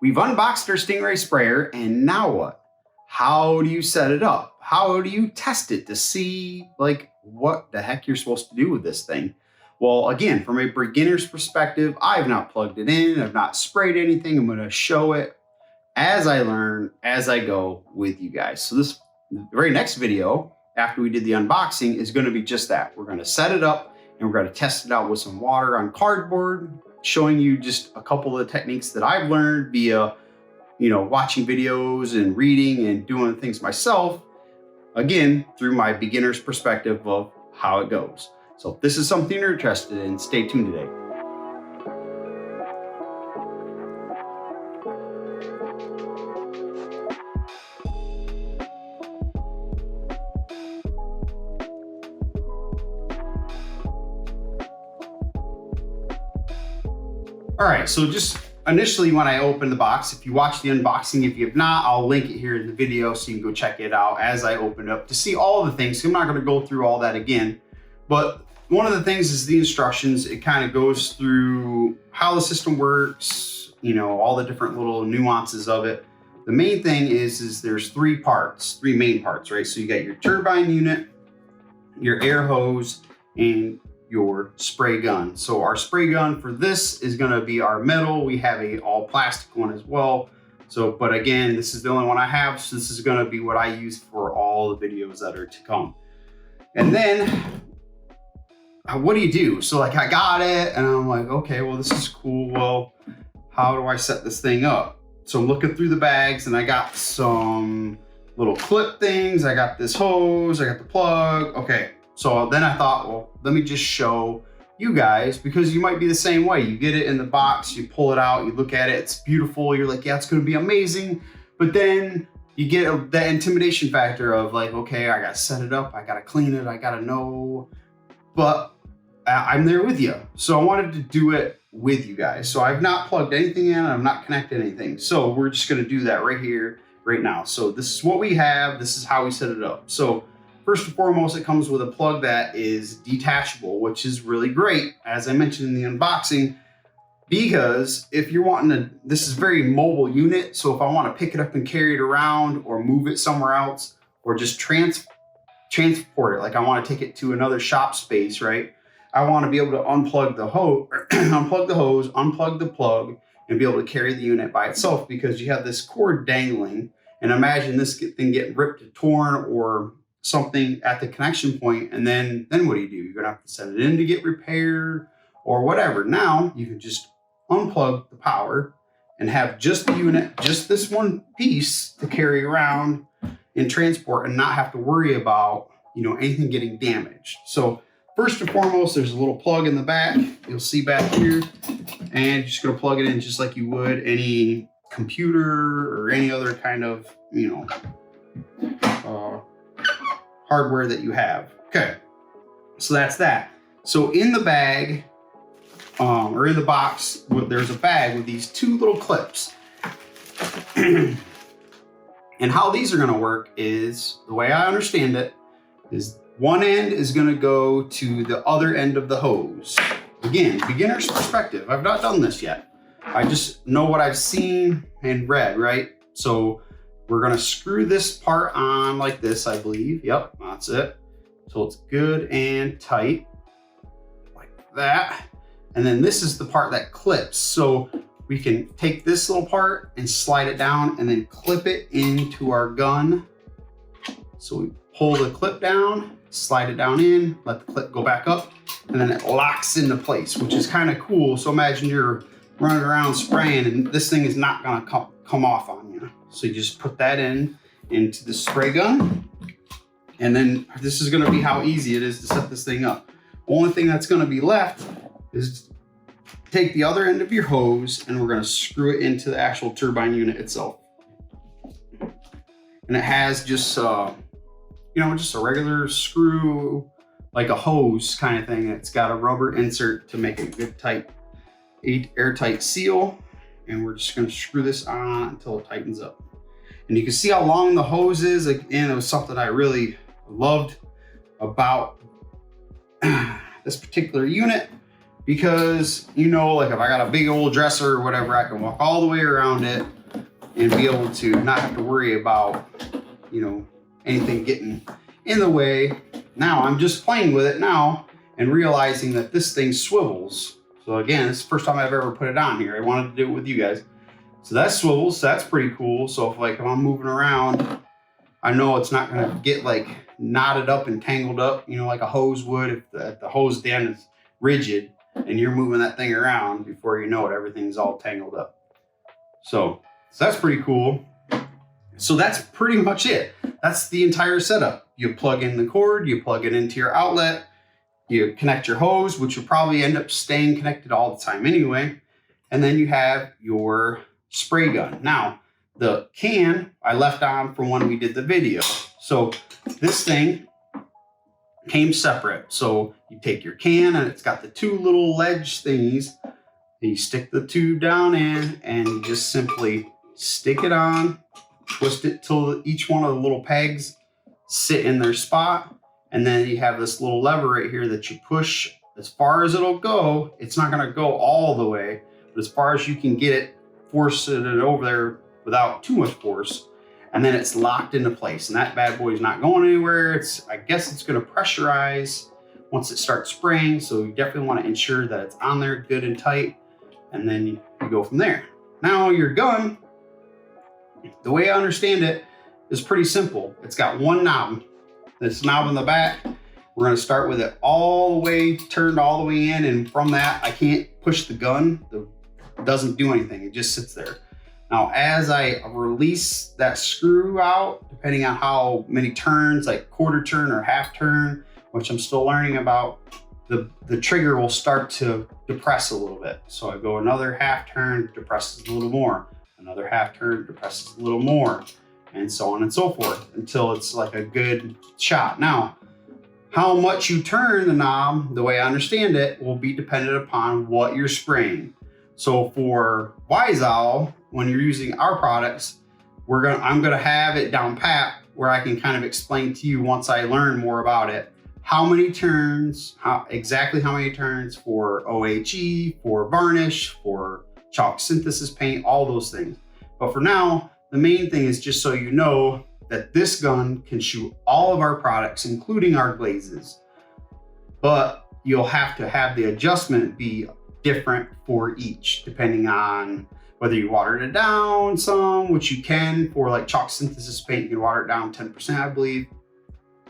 We've unboxed our Stingray sprayer, and now what? How do you set it up? How do you test it to see like what the heck you're supposed to do with this thing? Well, again, from a beginner's perspective, I've not plugged it in, I've not sprayed anything. I'm gonna show it as I learn, as I go with you guys. So the very next video after we did the unboxing is gonna be just that. We're gonna set it up and we're gonna test it out with some water on cardboard, showing you just a couple of the techniques that I've learned via, watching videos and reading and doing things myself, again, through my beginner's perspective of how it goes. So if this is something you're interested in, stay tuned today. All right, so just initially when I opened the box, if you watch the unboxing, if you have not, I'll link it here in the video so you can go check it out as I open up to see all the things. So I'm not gonna go through all that again, but one of the things is the instructions. It kind of goes through how the system works, all the different little nuances of it. The main thing is there's three main parts, right? So you got your turbine unit, your air hose, and your spray gun. So our spray gun for this is going to be our metal. We have a all plastic one as well. So, but again, this is the only one I have. So this is going to be what I use for all the videos that are to come. And then what do you do? So like I got it and I'm like, okay, well, this is cool. Well, how do I set this thing up? So I'm looking through the bags and I got some little clip things. I got this hose, I got the plug. Okay. So then I thought, well, let me just show you guys, because you might be the same way. You get it in the box, you pull it out, you look at it, it's beautiful. You're like, yeah, it's gonna be amazing. But then you get that intimidation factor of like, okay, I gotta set it up, I gotta clean it, I gotta know. But I'm there with you. So I wanted to do it with you guys. So I've not plugged anything in, I'm not connected anything. So we're just gonna do that right here, right now. So this is what we have, this is how we set it up. So first and foremost, it comes with a plug that is detachable, which is really great, as I mentioned in the unboxing, because if you're wanting this is a very mobile unit. So if I want to pick it up and carry it around or move it somewhere else or just transport it, like I want to take it to another shop space, right? I want to be able to unplug the hose, unplug the plug, and be able to carry the unit by itself, because you have this cord dangling. And imagine this thing getting ripped or torn or something at the connection point, and then what do? You're gonna have to send it in to get repaired or whatever. Now you can just unplug the power and have just the unit, just this one piece to carry around and transport, and not have to worry about anything getting damaged. So first and foremost, there's a little plug in the back. You'll see back here, and you're just gonna plug it in just like you would any computer or any other kind of hardware that you have. Okay, so that's that. So in the bag, or in the box, there's a bag with these two little clips. And how these are gonna work is, the way I understand it, is one end is gonna go to the other end of the hose. Again, beginner's perspective. I've not done this yet. I just know what I've seen and read, right? So we're gonna screw this part on like this, I believe. Yep, that's it. So it's good and tight, like that. And then this is the part that clips. So we can take this little part and slide it down and then clip it into our gun. So we pull the clip down, slide it down in, let the clip go back up, and then it locks into place, which is kind of cool. So imagine you're running around spraying and this thing is not gonna come off on you. So you just put that into the spray gun, and then this is gonna be how easy it is to set this thing up. Only thing that's gonna be left is take the other end of your hose and we're gonna screw it into the actual turbine unit itself. And it has just, just a regular screw, like a hose kind of thing. It's got a rubber insert to make a good tight, airtight seal. And we're just gonna screw this on until it tightens up. And you can see how long the hose is. Again, it was something I really loved about this particular unit. because, you know, like if I got a big old dresser or whatever, I can walk all the way around it and be able to not have to worry about, you know, anything getting in the way. Now I'm just playing with it now and realizing that this thing swivels. So again, it's the first time I've ever put it on here. I wanted to do it with you guys. So that swivels, so that's pretty cool. So if I'm moving around, I know it's not gonna get like knotted up and tangled up, you know, like a hose would if the hose at the end is rigid and you're moving that thing around, before you know it, everything's all tangled up. So that's pretty cool. So that's pretty much it. That's the entire setup. You plug in the cord, you plug it into your outlet, you connect your hose, which will probably end up staying connected all the time anyway. And then you have your spray gun. Now, the can I left on from when we did the video. So this thing came separate. So you take your can and it's got the two little ledge thingies. And you stick the tube down in and you just simply stick it on, twist it till each one of the little pegs sit in their spot. And then you have this little lever right here that you push as far as it'll go. It's not gonna go all the way, but as far as you can get it, force it over there without too much force. And then it's locked into place. And that bad boy is not going anywhere. I guess it's gonna pressurize once it starts spraying. So you definitely wanna ensure that it's on there good and tight. And then you go from there. Now your gun, the way I understand it, is pretty simple. It's got one knob. This knob in the back, we're gonna start with it all the way, turned all the way in, and from that, I can't push the gun. It doesn't do anything, it just sits there. Now, as I release that screw out, depending on how many turns, like quarter turn or half turn, which I'm still learning about, the trigger will start to depress a little bit. So I go another half turn, depresses a little more, another half turn, depresses a little more, and so on and so forth until it's like a good shot. Now, how much you turn the knob, the way I understand it, will be dependent upon what you're spraying. So for Wise Owl, when you're using our products, I'm gonna have it down pat where I can kind of explain to you once I learn more about it, how many turns, exactly how many turns for OHE, for varnish, for chalk synthesis paint, all those things. But for now, the main thing is just so you know that this gun can shoot all of our products, including our glazes. But you'll have to have the adjustment be different for each, depending on whether you watered it down some, which you can for like chalk synthesis paint, you can water it down 10%, I believe.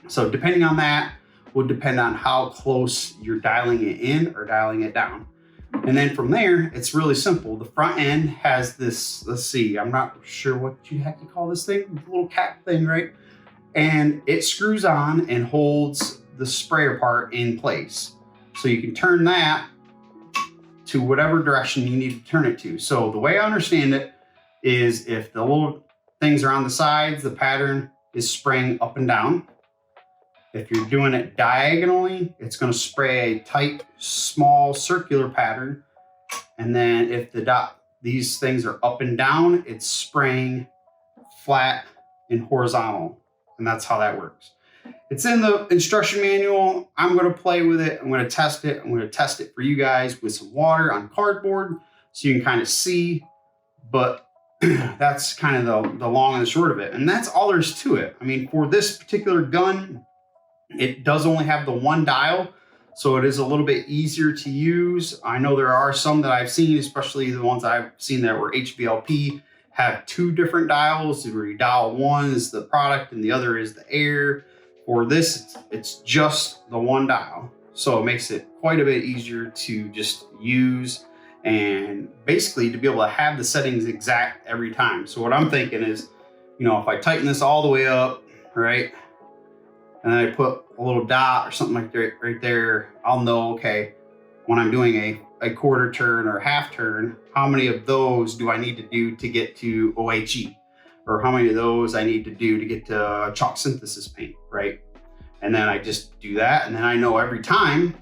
So depending on that will depend on how close you're dialing it in or dialing it down. And then from there, it's really simple. The front end has this, let's see, I'm not sure what you have to call this thing, the little cap thing, right? And it screws on and holds the sprayer part in place. So you can turn that to whatever direction you need to turn it to. So the way I understand it is if the little things are on the sides, the pattern is spraying up and down. If you're doing it diagonally, it's gonna spray a tight, small, circular pattern. And then if these things are up and down, it's spraying flat and horizontal. And that's how that works. It's in the instruction manual. I'm gonna play with it. I'm gonna test it. I'm gonna test it for you guys with some water on cardboard so you can kind of see, but that's kind of the long and the short of it. And that's all there's to it. I mean, for this particular gun, it does only have the one dial, so it is a little bit easier to use. I know there are some that I've seen, especially the ones I've seen that were HVLP, have two different dials, where you dial one is the product and the other is the air. For this, it's just the one dial. So it makes it quite a bit easier to just use and basically to be able to have the settings exact every time. So what I'm thinking is, you know, if I tighten this all the way up, right? And then I put a little dot or something like that right there, I'll know, okay, when I'm doing a quarter turn or half turn, how many of those do I need to do to get to OHE? Or how many of those I need to do to get to chalk synthesis paint, right? And then I just do that, and then I know every time,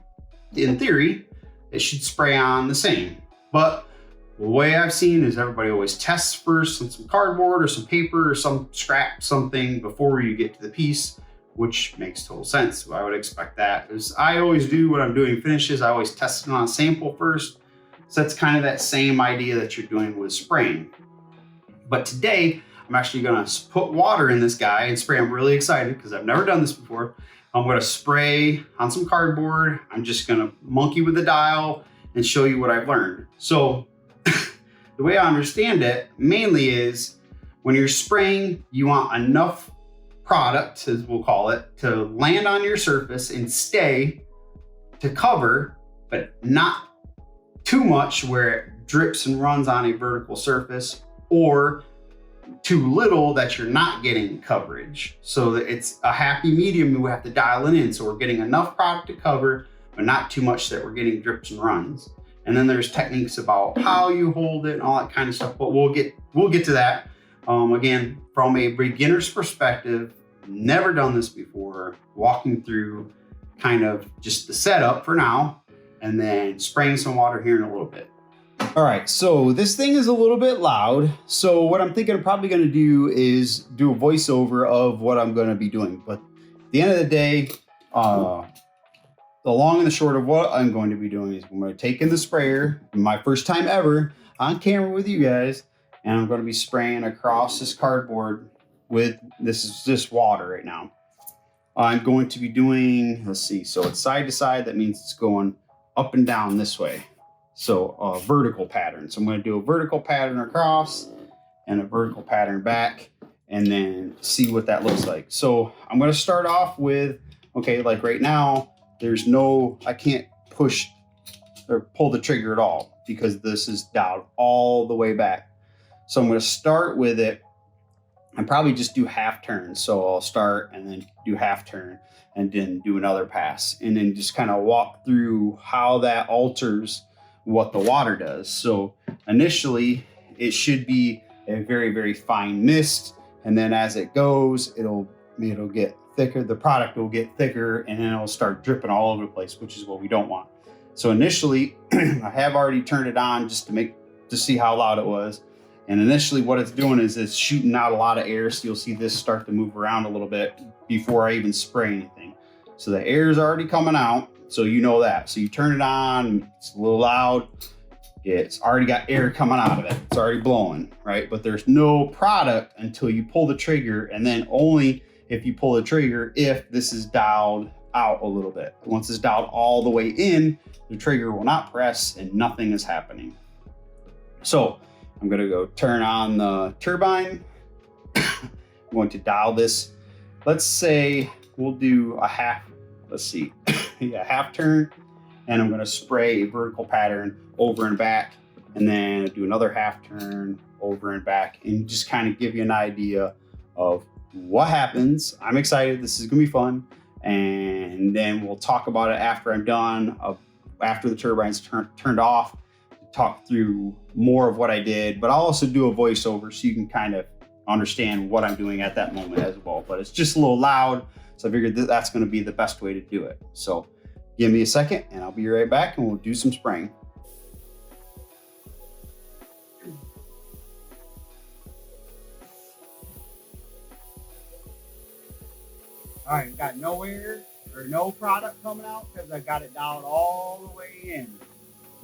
in theory, it should spray on the same. But the way I've seen is everybody always tests first on some cardboard or some paper or some scrap something before you get to the piece, which makes total sense. I would expect that, because I always do when I'm doing finishes, I always test it on a sample first. So that's kind of that same idea that you're doing with spraying. But today, I'm actually gonna put water in this guy and spray. I'm really excited because I've never done this before. I'm gonna spray on some cardboard. I'm just gonna monkey with the dial and show you what I've learned. So the way I understand it mainly is when you're spraying, you want enough product, as we'll call it, to land on your surface and stay to cover, but not too much where it drips and runs on a vertical surface, or too little that you're not getting coverage. So that it's a happy medium, we have to dial it in. So we're getting enough product to cover, but not too much that we're getting drips and runs. And then there's techniques about how you hold it and all that kind of stuff, but we'll get to that. Again, from a beginner's perspective, never done this before, walking through kind of just the setup for now, and then spraying some water here in a little bit. All right, so this thing is a little bit loud. So what I'm thinking I'm probably gonna do is do a voiceover of what I'm gonna be doing. But at the end of the day, the long and the short of what I'm going to be doing is I'm going to take in the sprayer, my first time ever on camera with you guys, and I'm going to be spraying across this cardboard with, this is just water right now. I'm going to be doing, let's see, so it's side to side. That means it's going up and down this way. So a vertical pattern. So I'm going to do a vertical pattern across and a vertical pattern back, and then see what that looks like. So I'm going to start off with, okay, like right now, there's no, I can't push or pull the trigger at all because this is dialed all the way back. So I'm going to start with it and probably just do half turns. So I'll start and then do half turn and then do another pass, and then just kind of walk through how that alters what the water does. So initially it should be a very, very fine mist. And then as it goes, it'll get thicker, the product will get thicker, and then it'll start dripping all over the place, which is what we don't want. So initially, I have already turned it on just to see how loud it was. And initially what it's doing is it's shooting out a lot of air. So you'll see this start to move around a little bit before I even spray anything. So the air is already coming out. So you know that. So you turn it on, it's a little loud. It's already got air coming out of it. It's already blowing, right? But there's no product until you pull the trigger, and then only if you pull the trigger if this is dialed out a little bit. Once it's dialed all the way in, the trigger will not press and nothing is happening. So I'm gonna go turn on the turbine. I'm going to dial this. Let's say we'll do a half, let's see, yeah, half turn, and I'm gonna spray a vertical pattern over and back, and then do another half turn over and back, and just kind of give you an idea of what happens. I'm excited. This is gonna be fun. And then we'll talk about it after I'm done, after the turbine's turned off, talk through more of what I did, but I'll also do a voiceover so you can kind of understand what I'm doing at that moment as well. But it's just a little loud, so I figured that's gonna be the best way to do it. So give me a second and I'll be right back and we'll do some spraying. All right, got no air or no product coming out because I got it dialed all the way in.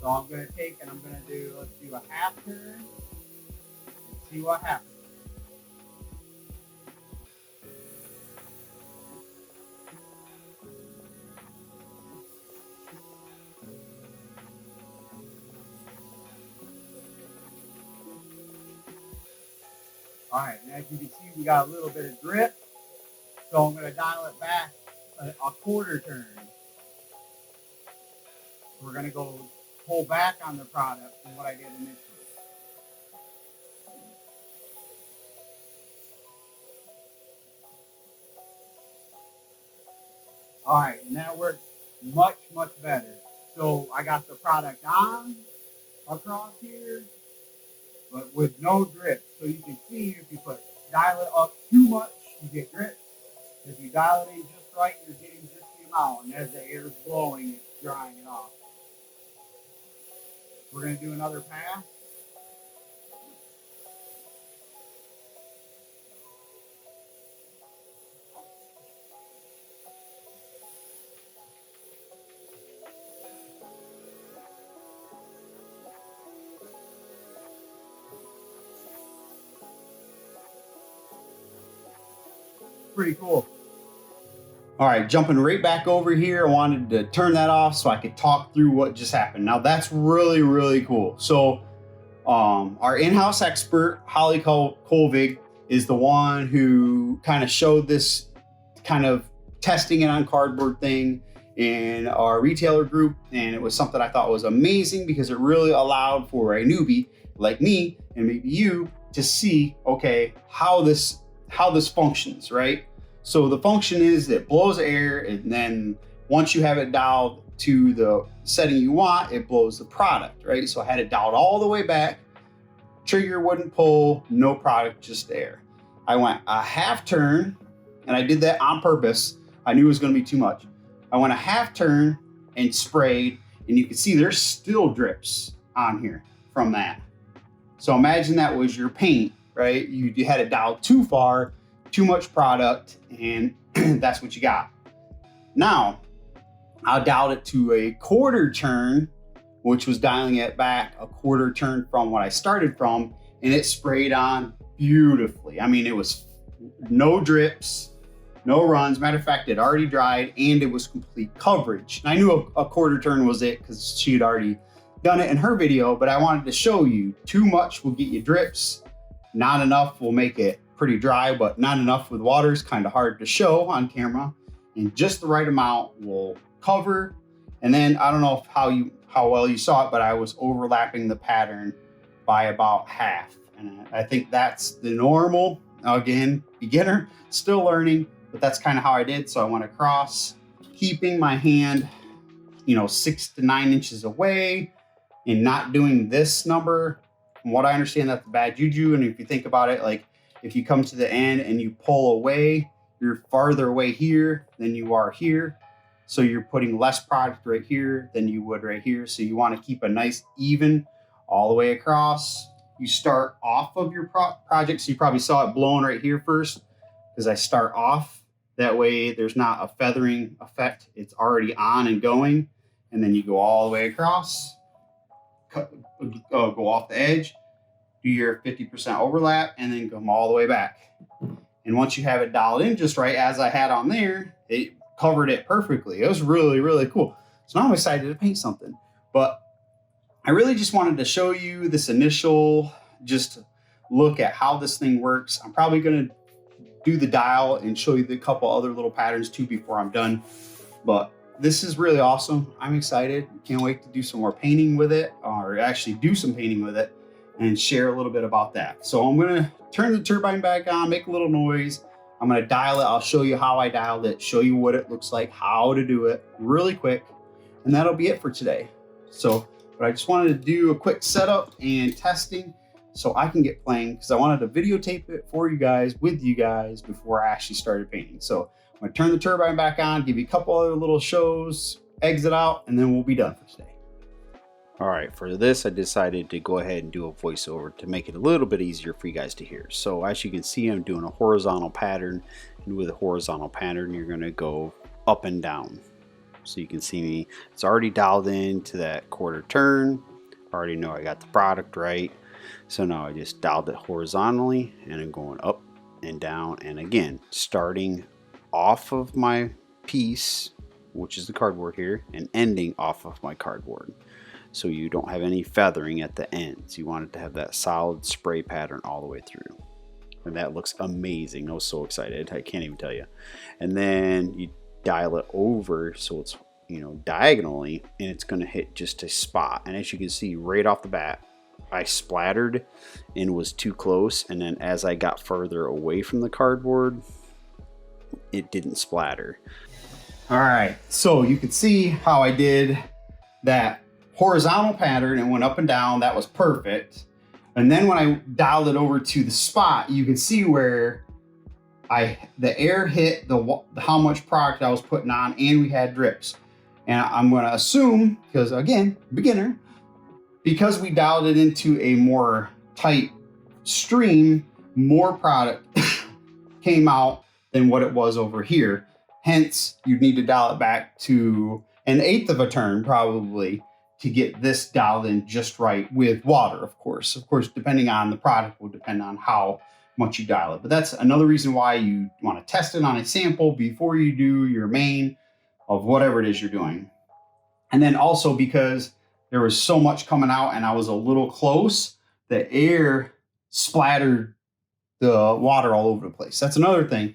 So I'm going to take and I'm going to do, let's do a half turn and see what happens. All right, and as you can see, we got a little bit of drip. So I'm going to dial it back a quarter turn. We're going to go pull back on the product from what I did initially. All right, and that works much, much better. So I got the product on across here, but with no drip. So you can see if you dial it up too much, you get drip. If you dial it in just right, you're getting just the amount. And as the air is blowing, it's drying it off. We're going to do another pass. pretty cool. All right, jumping right back over here. I wanted to turn that off so I could talk through what just happened. Now that's really, really cool. So our in-house expert, Holly Colvig, is the one who kind of showed this kind of testing it on cardboard thing in our retailer group. And it was something I thought was amazing because it really allowed for a newbie like me and maybe you to see, okay, how this functions, right? So the function is it blows air, and then once you have it dialed to the setting you want, it blows the product, right? So I had it dialed all the way back, trigger wouldn't pull, no product, just air. I went a half turn, and I did that on purpose. I knew it was gonna be too much. I went a half turn and sprayed, and you can see there's still drips on here from that. So imagine that was your paint, right? You had it dialed too far, too much product, and that's what you got. Now, I dialed it to a quarter turn, which was dialing it back a quarter turn from what I started from, and it sprayed on beautifully. I mean, it was no drips, no runs. Matter of fact, it already dried, and it was complete coverage. And I knew a quarter turn was it because she had already done it in her video, but I wanted to show you too much will get you drips. Not enough will make it pretty dry, but not enough with water is kind of hard to show on camera. And just the right amount will cover. And then I don't know how well you saw it, but I was overlapping the pattern by about half. And I think that's the normal. Again, beginner, still learning, but that's kind of how I did. So I went across, keeping my hand, 6 to 9 inches away and not doing this number. From what I understand, that's the bad juju. And if you think about it, like if you come to the end and you pull away, you're farther away here than you are here. So you're putting less product right here than you would right here. So you want to keep a nice even all the way across. You start off of your project. So you probably saw it blowing right here first because I start off. That way there's not a feathering effect. It's already on and going. And then you go all the way across, go off the edge, do your 50% overlap, and then come all the way back. And once you have it dialed in just right, as I had on there, it covered it perfectly. It was really, really cool. So now I'm excited to paint something. But I really just wanted to show you this initial just look at how this thing works. I'm probably going to do the dial and show you the couple other little patterns too before I'm done. But this is really awesome. I'm excited. Can't wait to do some more painting with it, or actually do some painting with it and share a little bit about that. So I'm gonna turn the turbine back on, make a little noise. I'm gonna dial it. I'll show you how I dialed it, show you what it looks like, how to do it really quick. And that'll be it for today. So, but I just wanted to do a quick setup and testing so I can get playing, because I wanted to videotape it for you guys, with you guys, before I actually started painting. So I'm gonna turn the turbine back on, give you a couple other little shows, exit out, and then we'll be done for today. All right, for this, I decided to go ahead and do a voiceover to make it a little bit easier for you guys to hear. So as you can see, I'm doing a horizontal pattern, and with a horizontal pattern, you're gonna go up and down. So you can see me, it's already dialed in to that quarter turn. I already know I got the product right. So now I just dialed it horizontally, and I'm going up and down, and again, starting off of my piece, which is the cardboard here, and ending off of my cardboard. So you don't have any feathering at the ends. You want it to have that solid spray pattern all the way through. And that looks amazing. I was so excited, I can't even tell you. And then you dial it over so it's, diagonally, and it's going to hit just a spot. And as you can see right off the bat, I splattered and was too close, and then as I got further away from the cardboard, it didn't splatter. All right, so you can see how I did that horizontal pattern and went up and down. That was perfect. And then when I dialed it over to the spot, you can see where the air hit how much product I was putting on, and we had drips. And I'm going to assume, because again, beginner, because we dialed it into a more tight stream, more product came out than what it was over here. Hence, you'd need to dial it back to 1/8 of a turn probably to get this dialed in just right with water, of course. Of course, depending on the product will depend on how much you dial it. But that's another reason why you want to test it on a sample before you do your main of whatever it is you're doing. And then also because there was so much coming out and I was a little close, the air splattered the water all over the place. That's another thing.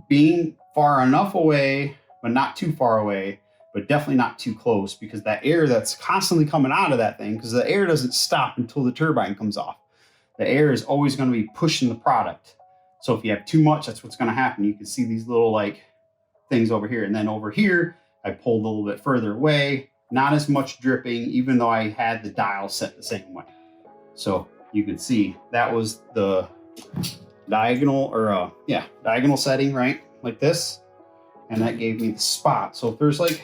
Being far enough away, but not too far away, but definitely not too close, because that air that's constantly coming out of that thing, because the air doesn't stop until the turbine comes off. The air is always going to be pushing the product. So if you have too much, that's what's going to happen. You can see these little like things over here. And then over here, I pulled a little bit further away, not as much dripping, even though I had the dial set the same way. So you can see that was the diagonal or diagonal setting, right? Like this. And that gave me the spot. So if there's like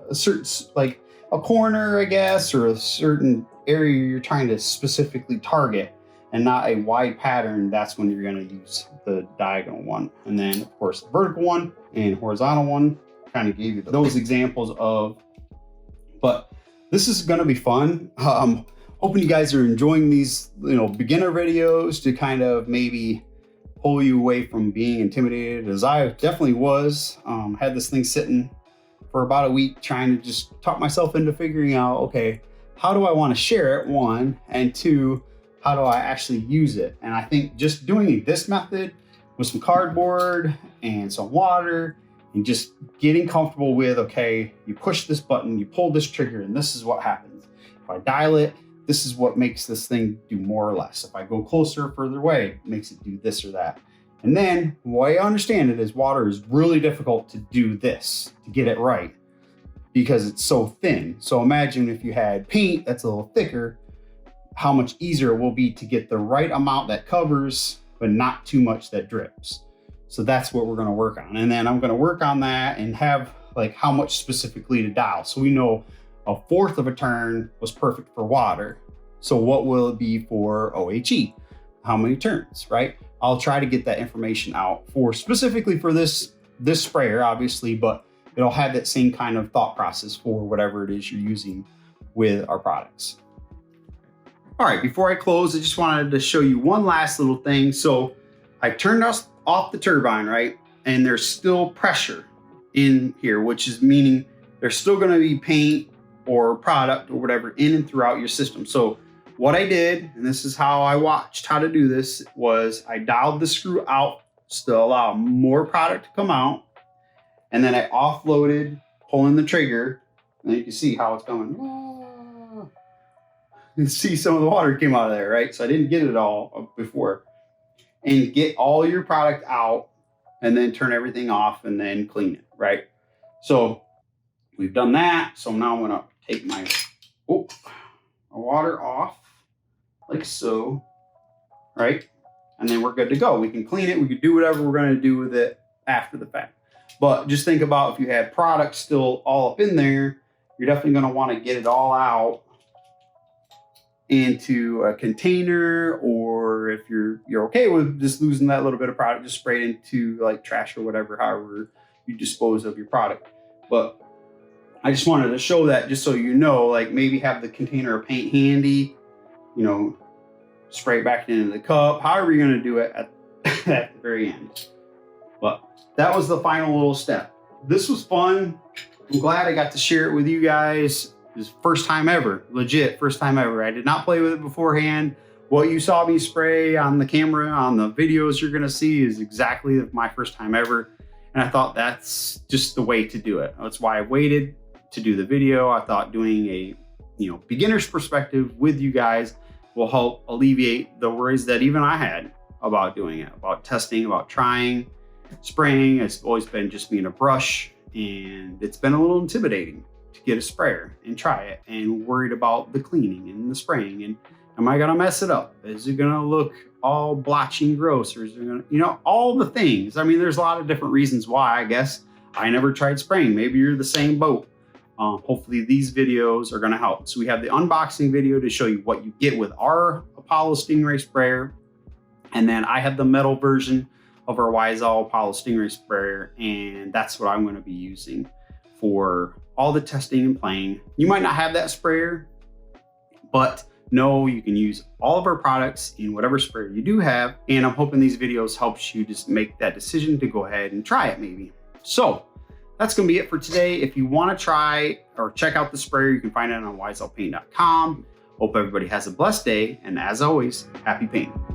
a certain, like a corner, I guess, or a certain area you're trying to specifically target and not a wide pattern, that's when you're going to use the diagonal one. And then of course the vertical one and horizontal one kind of gave you those examples of, but this is going to be fun. Hoping you guys are enjoying these, beginner videos to kind of maybe pull you away from being intimidated, as I definitely was. Had this thing sitting for about a week trying to just talk myself into figuring out, okay, how do I want to share it, one, and two, how do I actually use it? And I think just doing this method with some cardboard and some water and just getting comfortable with, okay, you push this button, you pull this trigger, and this is what happens. If I dial it, this is what makes this thing do more or less. If I go closer or further away, it makes it do this or that. And then the way I understand it is water is really difficult to do this, to get it right, because it's so thin. So imagine if you had paint that's a little thicker, how much easier it will be to get the right amount that covers, but not too much that drips. So that's what we're gonna work on. And then I'm gonna work on that and have like how much specifically to dial. So we know 1/4 of a turn was perfect for water. So what will it be for OHE? How many turns, right? I'll try to get that information out for specifically for this sprayer, obviously, but it'll have that same kind of thought process for whatever it is you're using with our products. All right, before I close, I just wanted to show you one last little thing. So I turned off the turbine, right? And there's still pressure in here, which is meaning there's still gonna be paint or product or whatever in and throughout your system. So what I did, and this is how I watched how to do this, was I dialed the screw out to allow more product to come out. And then I offloaded, pulling the trigger, and you can see how it's going. You can see some of the water came out of there, right? So I didn't get it all before. And get all your product out and then turn everything off and then clean it, right? So we've done that. So now I'm gonna take my water off like so, right? And then we're good to go. We can clean it. We can do whatever we're gonna do with it after the fact. But just think about if you had product still all up in there, you're definitely gonna wanna get it all out into a container, or if you're okay with just losing that little bit of product, just spray it into like trash or whatever, however you dispose of your product. But I just wanted to show that just so you know, like maybe have the container of paint handy, spray it back into the cup, however you're going to do it at the very end. But that was the final little step. This was fun. I'm glad I got to share it with you guys. It was first time ever, legit first time ever. I did not play with it beforehand. What you saw me spray on the camera, on the videos you're going to see, is exactly my first time ever. And I thought that's just the way to do it. That's why I waited to do the video. I thought doing a beginner's perspective with you guys will help alleviate the worries that even I had about doing it, about testing, about trying, spraying. It's always been just me and a brush, and it's been a little intimidating to get a sprayer and try it, and worried about the cleaning and the spraying, and am I gonna mess it up? Is it gonna look all blotchy and gross, or is it gonna, all the things. I mean, there's a lot of different reasons why. I guess I never tried spraying. Maybe you're the same boat. Hopefully these videos are gonna help. So we have the unboxing video to show you what you get with our Apollo Stingray sprayer. And then I have the metal version of our Wise Owl Apollo Stingray sprayer. And that's what I'm gonna be using for all the testing and playing. You might not have that sprayer, but know you can use all of our products in whatever sprayer you do have. And I'm hoping these videos helps you just make that decision to go ahead and try it maybe. So that's going to be it for today. If you want to try or check out the sprayer, you can find it on wiseowlpaint.com. Hope everybody has a blessed day. And as always, happy painting.